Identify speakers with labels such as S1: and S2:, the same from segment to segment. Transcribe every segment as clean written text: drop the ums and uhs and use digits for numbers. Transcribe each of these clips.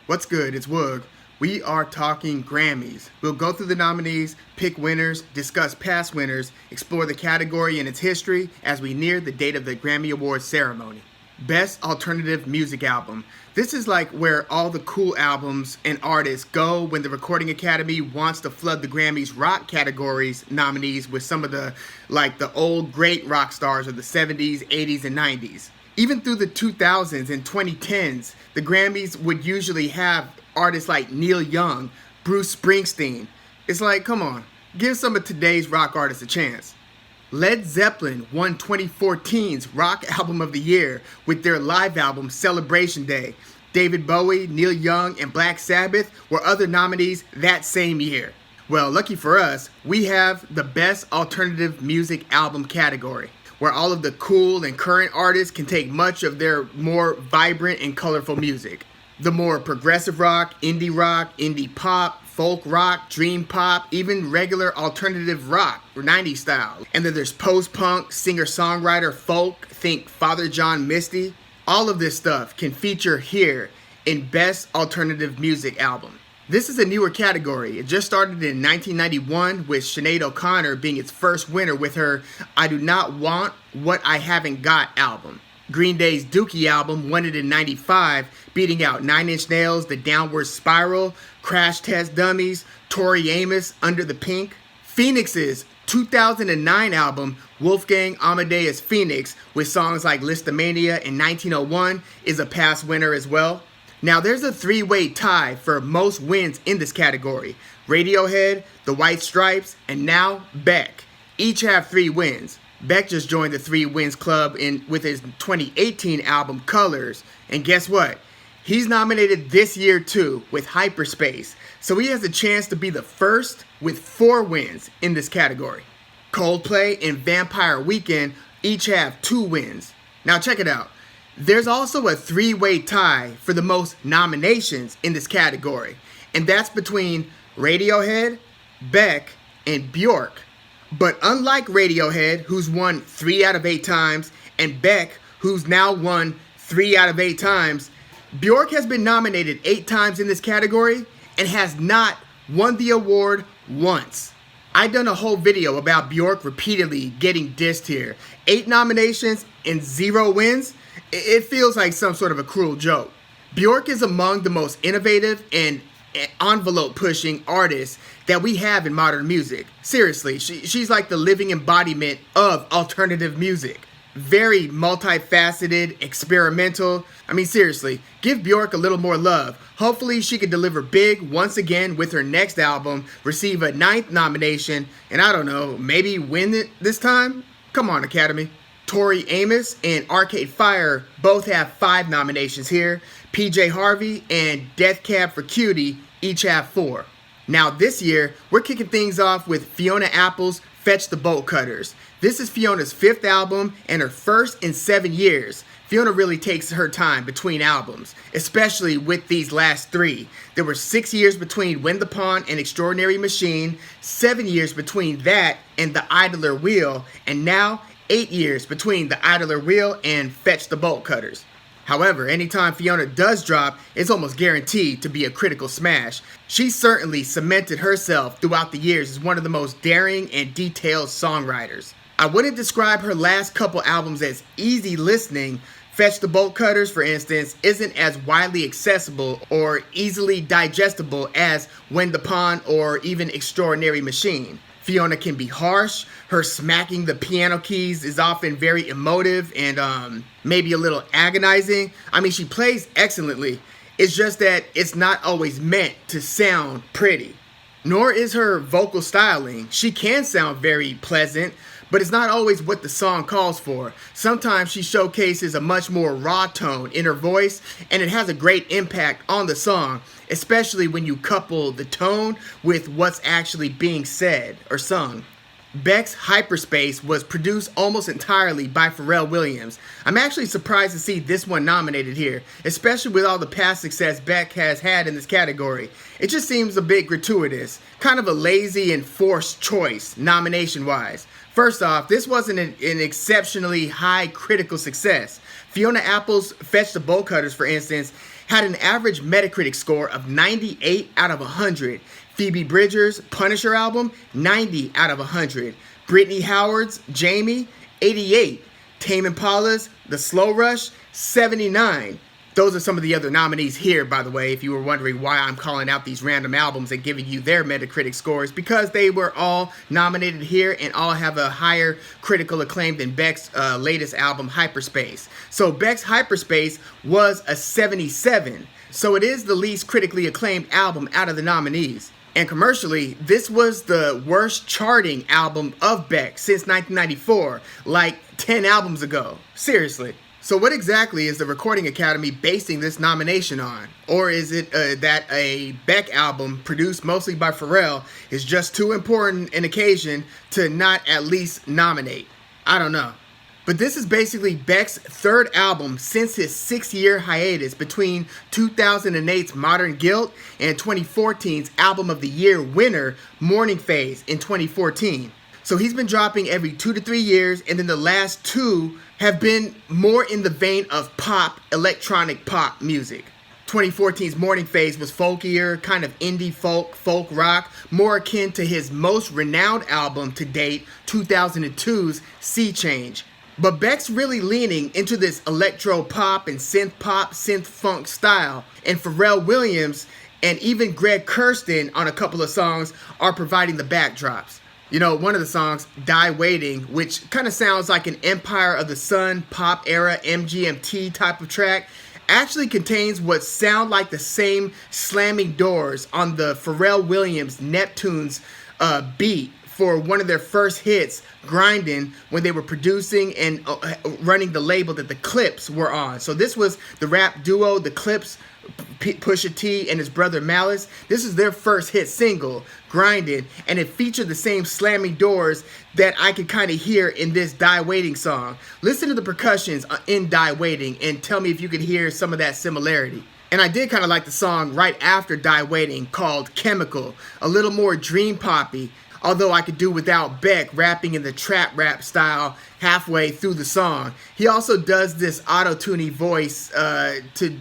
S1: What's good? It's Woog. We are talking Grammys. We'll go through the nominees, pick winners, discuss past winners, explore the category and its history as we near the date of the Grammy Awards ceremony. Best Alternative Music Album. This is like where all the cool albums and artists go when the Recording Academy wants to flood the Grammys rock categories nominees with some of the old great rock stars of the 70s, 80s, and 90s. Even through the 2000s and 2010s, the Grammys would usually have artists like Neil Young, Bruce Springsteen. It's like, come on, give some of today's rock artists a chance. Led Zeppelin won 2014's Rock Album of the Year with their live album Celebration Day. David Bowie, Neil Young, and Black Sabbath were other nominees that same year. Well, lucky for us, we have the Best Alternative Music Album category, where all of the cool and current artists can take much of their more vibrant and colorful music. The more progressive rock, indie pop, folk rock, dream pop, even regular alternative rock or 90s style. And then there's post-punk, singer-songwriter, folk, think Father John Misty. All of this stuff can feature here in Best Alternative Music Album. This is a newer category. It just started in 1991 with Sinead O'Connor being its first winner with her I Do Not Want What I Haven't Got album. Green Day's Dookie album won it in 95, beating out 9 Inch Nails, The Downward Spiral, Crash Test Dummies, Tori Amos, Under the Pink. Phoenix's 2009 album, Wolfgang Amadeus Phoenix, with songs like Listomania and 1901, is a past winner as well. Now there's a three-way tie for most wins in this category. Radiohead, The White Stripes, and now Beck. Each have 3 wins. Beck just joined the 3 wins club with his 2018 album Colors. And guess what? He's nominated this year too with Hyperspace. So he has a chance to be the first with 4 wins in this category. Coldplay and Vampire Weekend each have 2 wins. Now check it out. There's also a 3-way tie for the most nominations in this category, and that's between Radiohead, Beck, and Bjork. But unlike Radiohead, who's won 3 out of 8 times, and Beck, who's now won 3 out of 8 times, Bjork has been nominated 8 times in this category and has not won the award once. I've done a whole video about Bjork repeatedly getting dissed here. 8 nominations and 0 wins? It feels like some sort of a cruel joke. Bjork is among the most innovative and envelope-pushing artists that we have in modern music. Seriously, she's like the living embodiment of alternative music. Very multifaceted, experimental. I mean, seriously, give Bjork a little more love. Hopefully she can deliver big once again with her next album, receive a 9th nomination, and I don't know, maybe win it this time? Come on, Academy. Tori Amos and Arcade Fire both have 5 nominations here. PJ Harvey and Death Cab for Cutie each have 4. Now this year, we're kicking things off with Fiona Apple's Fetch the Bolt Cutters. This is Fiona's 5th album and her first in 7 years. Fiona really takes her time between albums, especially with these last 3. There were 6 years between Win the Pawn and Extraordinary Machine, 7 years between that and The Idler Wheel, and now 8 years between The Idler Wheel and Fetch the Bolt Cutters. However, anytime Fiona does drop, it's almost guaranteed to be a critical smash. She certainly cemented herself throughout the years as one of the most daring and detailed songwriters. I wouldn't describe her last couple albums as easy listening. Fetch the Bolt Cutters, for instance, isn't as widely accessible or easily digestible as Win the Pawn or even Extraordinary Machine. Fiona can be harsh. Her smacking the piano keys is often very emotive and maybe a little agonizing. I mean, she plays excellently. It's just that it's not always meant to sound pretty. Nor is her vocal styling. She can sound very pleasant, but it's not always what the song calls for. Sometimes she showcases a much more raw tone in her voice, and it has a great impact on the song, especially when you couple the tone with what's actually being said or sung. Beck's Hyperspace was produced almost entirely by Pharrell Williams. I'm actually surprised to see this one nominated here, especially with all the past success Beck has had in this category. It just seems a bit gratuitous, kind of a lazy and forced choice, nomination-wise. First off, this wasn't an exceptionally high critical success. Fiona Apple's Fetch the Bolt Cutters, for instance, had an average Metacritic score of 98 out of 100. Phoebe Bridgers' Punisher album, 90 out of 100. Brittany Howard's Jaime, 88. Tame Impala's The Slow Rush, 79. Those are some of the other nominees here, by the way, if you were wondering why I'm calling out these random albums and giving you their Metacritic scores, because they were all nominated here and all have a higher critical acclaim than Beck's latest album, Hyperspace. So Beck's Hyperspace was a 77, so it is the least critically acclaimed album out of the nominees. And commercially, this was the worst charting album of Beck since 1994, like 10 albums ago. Seriously. So what exactly is the Recording Academy basing this nomination on? Or is it that a Beck album produced mostly by Pharrell is just too important an occasion to not at least nominate? I don't know. But this is basically Beck's third album since his 6-year hiatus between 2008's Modern Guilt and 2014's Album of the Year winner, Morning Phase, in 2014. So he's been dropping every 2 to 3 years, and then the last two have been more in the vein of pop, electronic pop music. 2014's Morning Phase was folkier, kind of indie folk rock, more akin to his most renowned album to date, 2002's Sea Change. But Beck's really leaning into this electro pop, synth funk style, and Pharrell Williams and even Greg Kurstin on a couple of songs are providing the backdrops. You know, one of the songs, Die Waiting, which kind of sounds like an Empire of the Sun pop era MGMT type of track, actually contains what sound like the same slamming doors on the Pharrell Williams Neptune's beat for one of their first hits, Grindin', when they were producing and running the label that the Clips were on. So this was the rap duo, the Clips, Pusha T and his brother Malice. This is their first hit single, Grindin', and it featured the same slamming doors that I could kind of hear in this Die Waiting song. Listen to the percussions in Die Waiting and tell me if you could hear some of that similarity. And I did kind of like the song right after Die Waiting called Chemical, a little more dream poppy, although I could do without Beck rapping in the trap rap style halfway through the song. He also does this auto-tuney voice to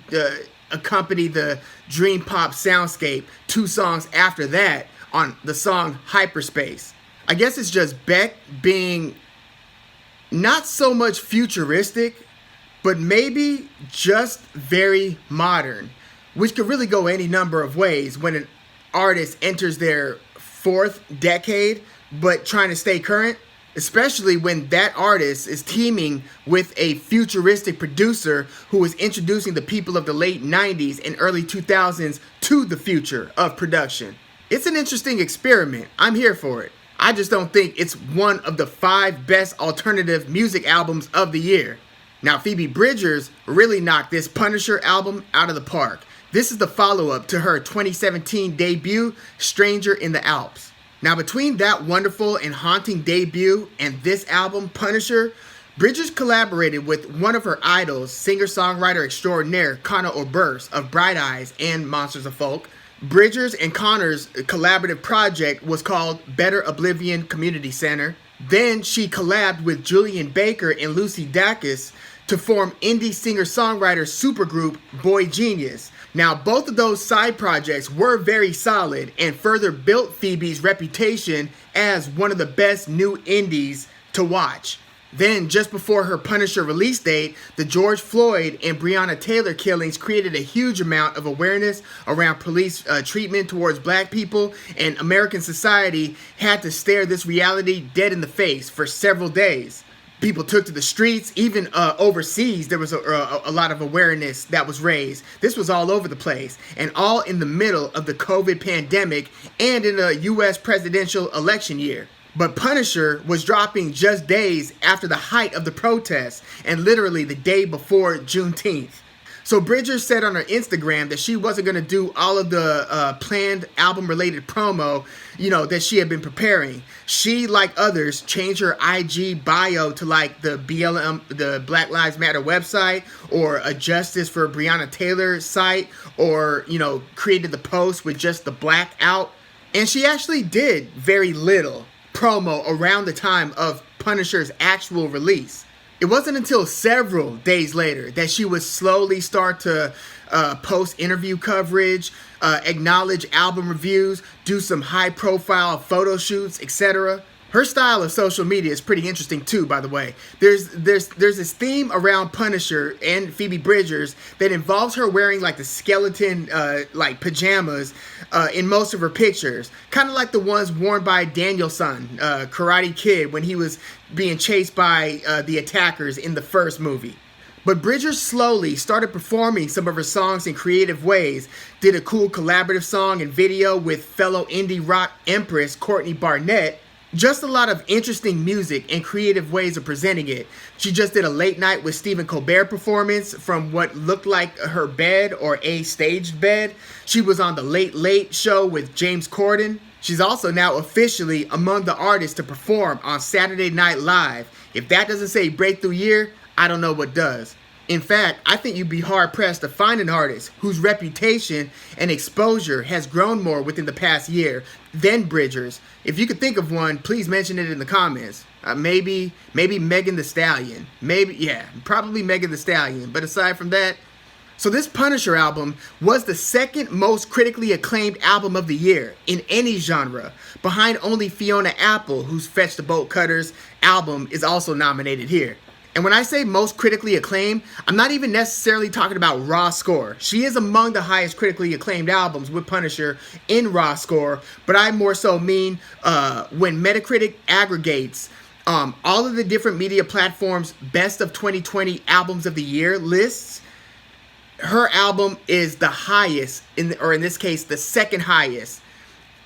S1: accompany the dream pop soundscape 2 songs after that on the song Hyperspace. I guess it's just Beck being not so much futuristic, but maybe just very modern, which could really go any number of ways when an artist enters their 4th decade but trying to stay current, especially when that artist is teaming with a futuristic producer who is introducing the people of the late 90s and early 2000s to the future of production. It's an interesting experiment. I'm here for it. I just don't think it's one of the 5 best alternative music albums of the year. Now, Phoebe Bridgers really knocked this Punisher album out of the park. This is the follow-up to her 2017 debut, Stranger in the Alps. Now, between that wonderful and haunting debut and this album, Punisher, Bridgers collaborated with one of her idols, singer-songwriter extraordinaire Conor Oberst of Bright Eyes and Monsters of Folk. Bridgers and Conor's collaborative project was called Better Oblivion Community Center. Then she collabed with Julian Baker and Lucy Dacus to form indie singer-songwriter supergroup Boy Genius. Now, both of those side projects were very solid and further built Phoebe's reputation as one of the best new indies to watch. Then, just before her Punisher release date, the George Floyd and Breonna Taylor killings created a huge amount of awareness around police treatment towards black people, and American society had to stare this reality dead in the face for several days. People took to the streets, even overseas there was a lot of awareness that was raised. This was all over the place, and all in the middle of the COVID pandemic and in a U.S. presidential election year. But Punisher was dropping just days after the height of the protests, and literally the day before Juneteenth. So Bridgers said on her Instagram that she wasn't going to do all of the planned album-related promo, that she had been preparing. She, like others, changed her IG bio to like the BLM, the Black Lives Matter website, or a Justice for Breonna Taylor site, or, created the post with just the black out. And she actually did very little promo around the time of Punisher's actual release. It wasn't until several days later that she would slowly start to post interview coverage, acknowledge album reviews, do some high-profile photo shoots, etc. Her style of social media is pretty interesting too, by the way. There's this theme around Punisher and Phoebe Bridgers that involves her wearing like the skeleton like pajamas in most of her pictures, kind of like the ones worn by Daniel-san, Karate Kid, when he was being chased by the attackers in the first movie. But Bridgers slowly started performing some of her songs in creative ways, did a cool collaborative song and video with fellow indie rock empress Courtney Barnett. Just a lot of interesting music and creative ways of presenting it. She just did a late night with Stephen Colbert performance from what looked like her bed or a staged bed. She was on the Late Late Show with James Corden. She's also now officially among the artists to perform on Saturday Night Live. If that doesn't say breakthrough year, I don't know what does. In fact, I think you'd be hard-pressed to find an artist whose reputation and exposure has grown more within the past year than Bridgers. If you could think of one, please mention it in the comments. Maybe Megan Thee Stallion. Probably Megan Thee Stallion. But aside from that, so this Punisher album was the second most critically acclaimed album of the year in any genre, behind only Fiona Apple, whose Fetch the Bolt Cutters album is also nominated here. And when I say most critically acclaimed, I'm not even necessarily talking about raw score. She is among the highest critically acclaimed albums with Punisher in raw score, but I more so mean when Metacritic aggregates all of the different media platforms' best of 2020 albums of the year lists, her album is the highest, in this case, the second highest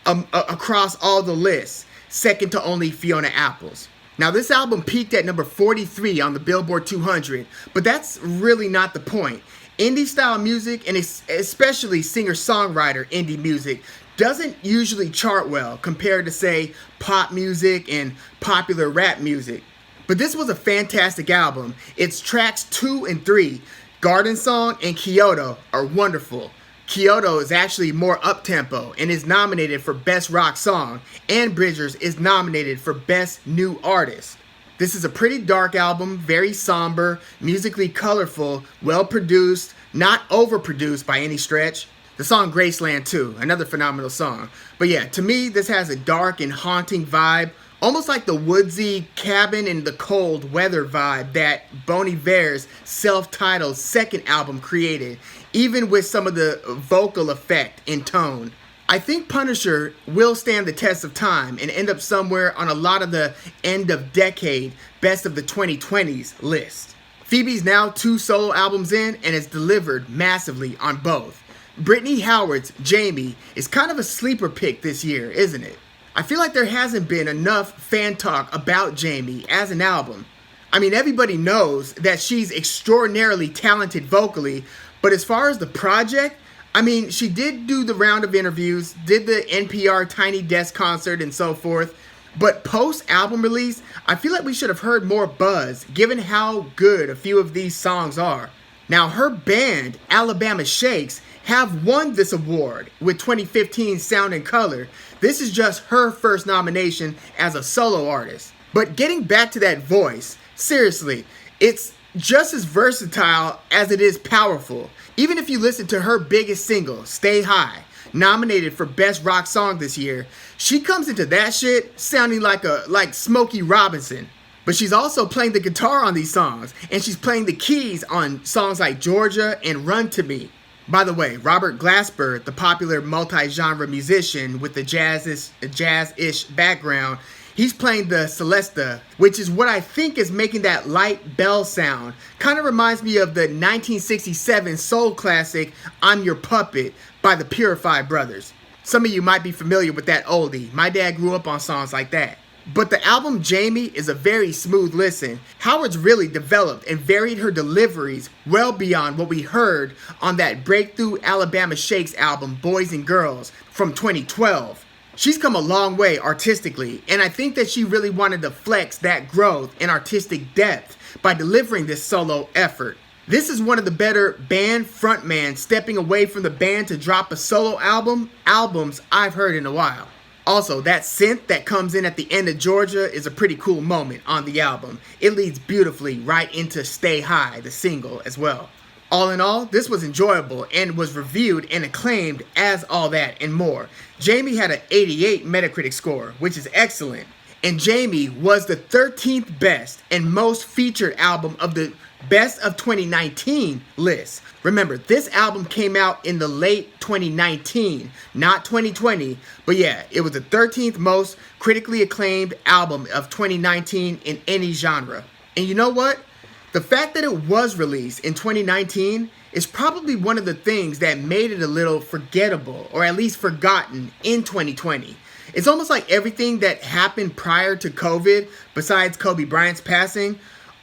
S1: across all the lists, second to only Fiona Apple's. Now, this album peaked at number 43 on the Billboard 200, but that's really not the point. Indie-style music, and especially singer-songwriter indie music, doesn't usually chart well compared to, say, pop music and popular rap music. But this was a fantastic album. Its tracks 2 and 3, Garden Song and Kyoto, are wonderful. Kyoto is actually more up-tempo and is nominated for Best Rock Song, and Bridgers is nominated for Best New Artist. This is a pretty dark album, very somber, musically colorful, well-produced, not overproduced by any stretch. The song Graceland too, another phenomenal song. But yeah, to me, this has a dark and haunting vibe, almost like the woodsy cabin in the cold weather vibe that Bon Iver's self-titled second album created, even with some of the vocal effect and tone. I think Punisher will stand the test of time and end up somewhere on a lot of the end of decade best of the 2020s list. Phoebe's now 2 solo albums in and has delivered massively on both. Brittany Howard's Jaime is kind of a sleeper pick this year, isn't it? I feel like there hasn't been enough fan talk about Jaime as an album. I mean, everybody knows that she's extraordinarily talented vocally, but as far as the project, I mean, she did do the round of interviews, did the NPR Tiny Desk concert and so forth, but post-album release, I feel like we should have heard more buzz, given how good a few of these songs are. Now, her band, Alabama Shakes, have won this award with 2015 Sound and Color. This is just her first nomination as a solo artist. But getting back to that voice, seriously, it's just as versatile as it is powerful. Even if you listen to her biggest single, Stay High, nominated for Best Rock Song this year, she comes into that shit sounding like Smokey Robinson. But she's also playing the guitar on these songs, and she's playing the keys on songs like Georgia and Run to Me. By the way, Robert Glasper, the popular multi-genre musician with the jazz-ish background, he's playing the Celesta, which is what I think is making that light bell sound. Kind of reminds me of the 1967 soul classic, I'm Your Puppet, by the Purified Brothers. Some of you might be familiar with that oldie. My dad grew up on songs like that. But the album Jaime is a very smooth listen. Howard's really developed and varied her deliveries well beyond what we heard on that breakthrough Alabama Shakes album Boys and Girls from 2012. She's come a long way artistically, and I think that she really wanted to flex that growth and artistic depth by delivering this solo effort. This is one of the better band frontmen stepping away from the band to drop a solo albums I've heard in a while. Also, that synth that comes in at the end of Georgia is a pretty cool moment on the album. It leads beautifully right into Stay High, the single, as well. All in all, this was enjoyable and was reviewed and acclaimed as All That and More. Jaime had an 88 Metacritic score, which is excellent. And Jaime was the 13th best and most featured album of the Best of 2019 list. Remember, this album came out in the late 2019, not 2020. But yeah, it was the 13th most critically acclaimed album of 2019 in any genre. And you know what? The fact that it was released in 2019 is probably one of the things that made it a little forgettable, or at least forgotten, in 2020. It's almost like everything that happened prior to COVID, besides Kobe Bryant's passing,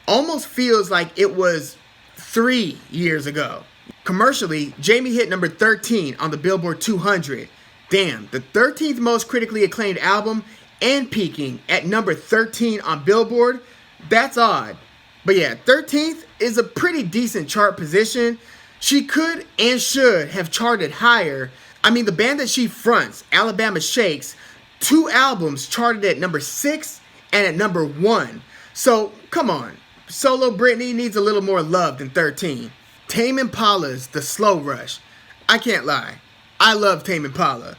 S1: almost feels like it was 3 years ago. Commercially, Jaime hit number 13 on the Billboard 200. Damn, the 13th most critically acclaimed album and peaking at number 13 on Billboard, that's odd. But yeah, 13th is a pretty decent chart position. She could and should have charted higher. I mean, the band that she fronts, Alabama Shakes, 2 albums charted at number 6 and at number 1. So, come on. Solo Brittany needs a little more love than 13. Tame Impala's The Slow Rush. I can't lie. I love Tame Impala.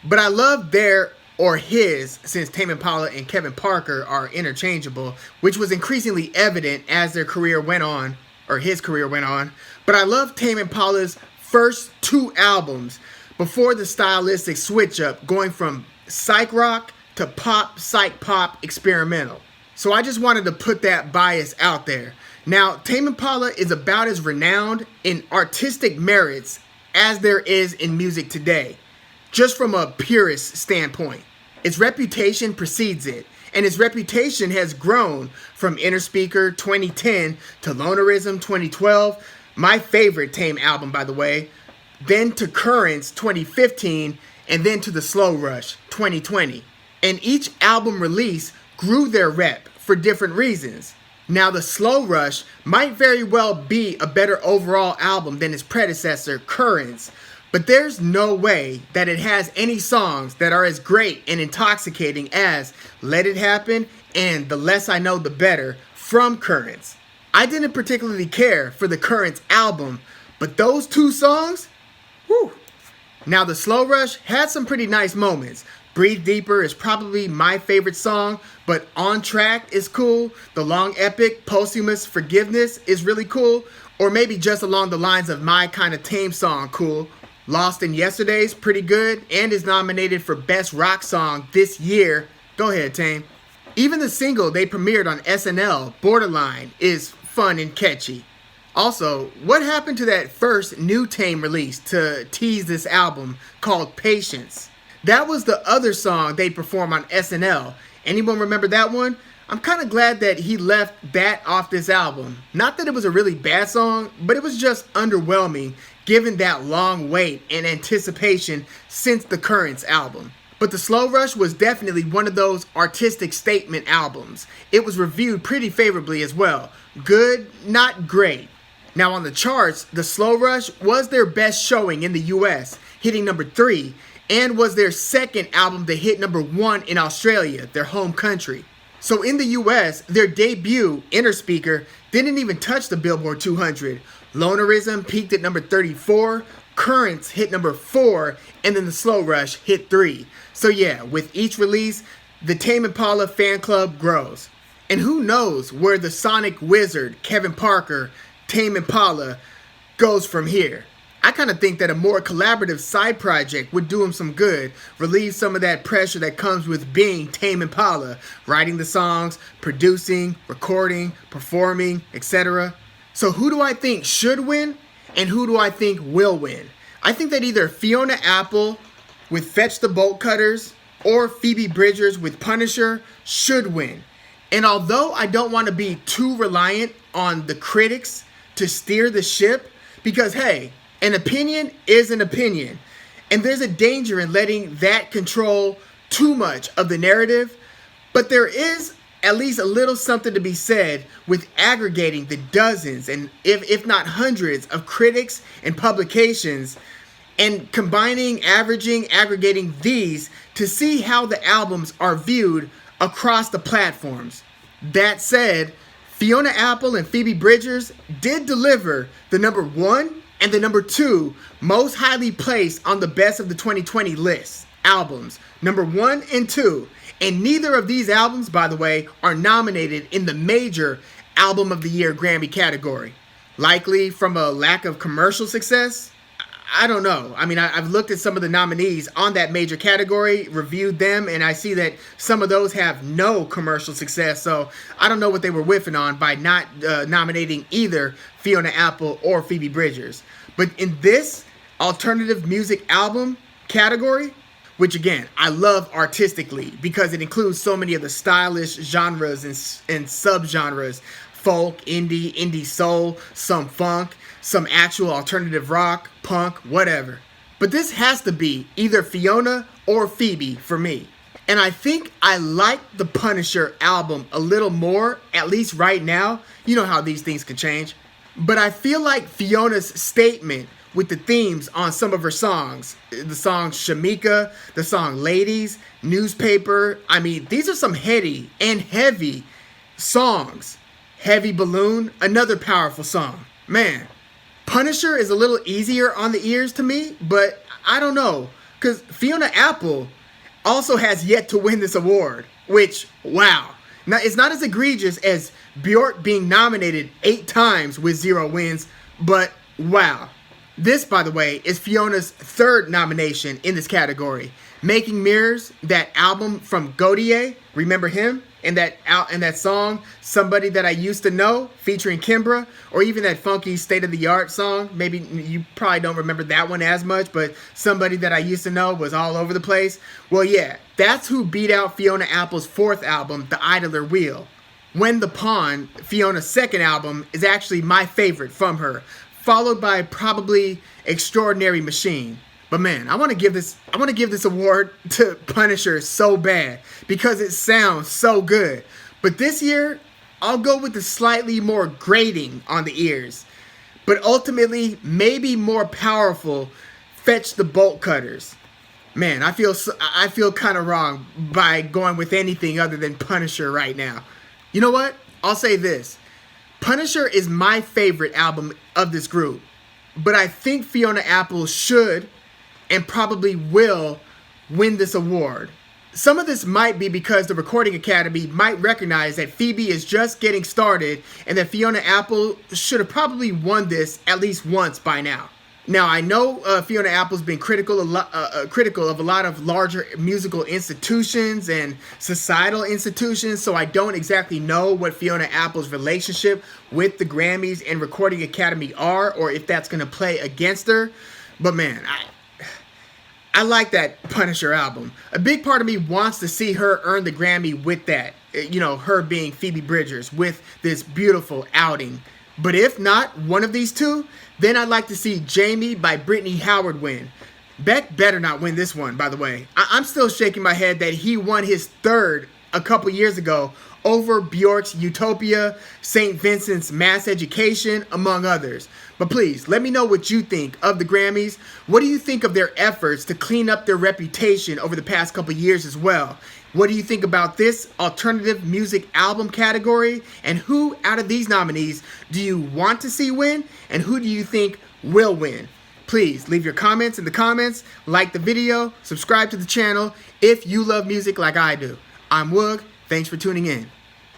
S1: But I love their, or his, since Tame Impala and Kevin Parker are interchangeable, which was increasingly evident as their career went on, or his career went on. But I love Tame Impala's first 2 albums before the stylistic switch up, going from psych rock to pop, psych pop, experimental. So I just wanted to put that bias out there. Now, Tame Impala is about as renowned in artistic merits as there is in music today, just from a purist standpoint. Its reputation precedes it, and its reputation has grown from Inner Speaker 2010 to Lonerism 2012, my favorite Tame album, by the way, then to Currents 2015, and then to The Slow Rush 2020. And each album release grew their rep for different reasons. Now, The Slow Rush might very well be a better overall album than its predecessor, Currents, but there's no way that it has any songs that are as great and intoxicating as Let It Happen and The Less I Know The Better from Currents. I didn't particularly care for the Currents album, but those 2 songs, whew. Now, The Slow Rush had some pretty nice moments. Breathe Deeper is probably my favorite song, but On Track is cool. The long epic Posthumous Forgiveness is really cool, or maybe just along the lines of my kind of Tame song cool. Lost in Yesterday's pretty good and is nominated for Best Rock Song this year. Go ahead, Tame. Even the single they premiered on SNL, Borderline, is fun and catchy. Also, what happened to that first new Tame release to tease this album called Patience? That was the other song they performed on SNL. Anyone remember that one? I'm kind of glad that he left that off this album. Not that it was a really bad song, but it was just underwhelming given that long wait and anticipation since the Currents album. But The Slow Rush was definitely one of those artistic statement albums. It was reviewed pretty favorably as well. Good, not great. Now on the charts, The Slow Rush was their best showing in the US, hitting number 3, and was their second album to hit number 1 in Australia, their home country. So in the US, their debut, Inner Speaker, didn't even touch the Billboard 200. Lonerism peaked at number 34, Currents hit number 4, and then The Slow Rush hit 3. So yeah, with each release, the Tame Impala fan club grows. And who knows where the Sonic Wizard, Kevin Parker, Tame Impala, goes from here. I kind of think that a more collaborative side project would do him some good, relieve some of that pressure that comes with being Tame Impala, writing the songs, producing, recording, performing, etc. So who do I think should win, and who do I think will win? I think that either Fiona Apple with Fetch the Bolt Cutters or Phoebe Bridgers with Punisher should win. And although I don't want to be too reliant on the critics to steer the ship, because hey, an opinion is an opinion, and there's a danger in letting that control too much of the narrative, but there is at least a little something to be said with aggregating the dozens and if not hundreds of critics and publications and combining, averaging, aggregating these to see how the albums are viewed across the platforms. That said, Fiona Apple and Phoebe Bridgers did deliver the number 1 and the number 2 most highly placed on the best of the 2020 list albums, number 1 and 2. And neither of these albums, by the way, are nominated in the major Album of the Year Grammy category. Likely from a lack of commercial success? I don't know. I mean, I've looked at some of the nominees on that major category, reviewed them, and I see that some of those have no commercial success. So I don't know what they were whiffing on by not nominating either Fiona Apple or Phoebe Bridgers. But in this alternative music album category, which again, I love artistically because it includes so many of the stylish genres and subgenres, folk, indie soul, some funk, some actual alternative rock, punk, whatever. But this has to be either Fiona or Phoebe for me. And I think I like the Punisher album a little more, at least right now. You know how these things can change. But I feel like Fiona's statement with the themes on some of her songs, the song Shamika, the song Ladies, Newspaper, I mean, these are some heady and heavy songs. Heavy Balloon, another powerful song. Man, Punisher is a little easier on the ears to me, but I don't know, because Fiona Apple also has yet to win this award, which, wow. Now, it's not as egregious as Bjork being nominated 8 times with 0 wins, but wow. This, by the way, is Fiona's 3rd nomination in this category. Making Mirrors, that album from Godier, remember him? And that song, Somebody That I Used to Know, featuring Kimbra, or even that funky State of the Art song. Maybe you probably don't remember that one as much, but Somebody That I Used to Know was all over the place. Well, yeah, that's who beat out Fiona Apple's 4th album, The Idler Wheel. When the Pawn, Fiona's 2nd album, is actually my favorite from her, followed by probably Extraordinary Machine. But man, I want to give this award to Punisher so bad because it sounds so good. But this year, I'll go with the slightly more grating on the ears. But ultimately, maybe more powerful, Fetch the Bolt Cutters. Man, I feel kind of wrong by going with anything other than Punisher right now. You know what? I'll say this. Punisher is my favorite album of this group. But I think Fiona Apple should and probably will win this award. Some of this might be because the Recording Academy might recognize that Phoebe is just getting started and that Fiona Apple should have probably won this at least once by now. Now, I know Fiona Apple's been critical of a lot of larger musical institutions and societal institutions, so I don't exactly know what Fiona Apple's relationship with the Grammys and Recording Academy are, or if that's going to play against her. But man, I like that Punisher album. A big part of me wants to see her earn the Grammy with that. You know, her being Phoebe Bridgers with this beautiful outing. But if not one of these two, then I'd like to see Jaime by Brittany Howard win. Beck better not win this one, by the way. I'm still shaking my head that he won his 3rd a couple years ago over Bjork's Utopia, St. Vincent's Mass Education, among others. But please, let me know what you think of the Grammys. What do you think of their efforts to clean up their reputation over the past couple years as well? What do you think about this alternative music album category? And who out of these nominees do you want to see win? And who do you think will win? Please leave your comments in the comments, like the video, subscribe to the channel if you love music like I do. I'm Woog. Thanks for tuning in.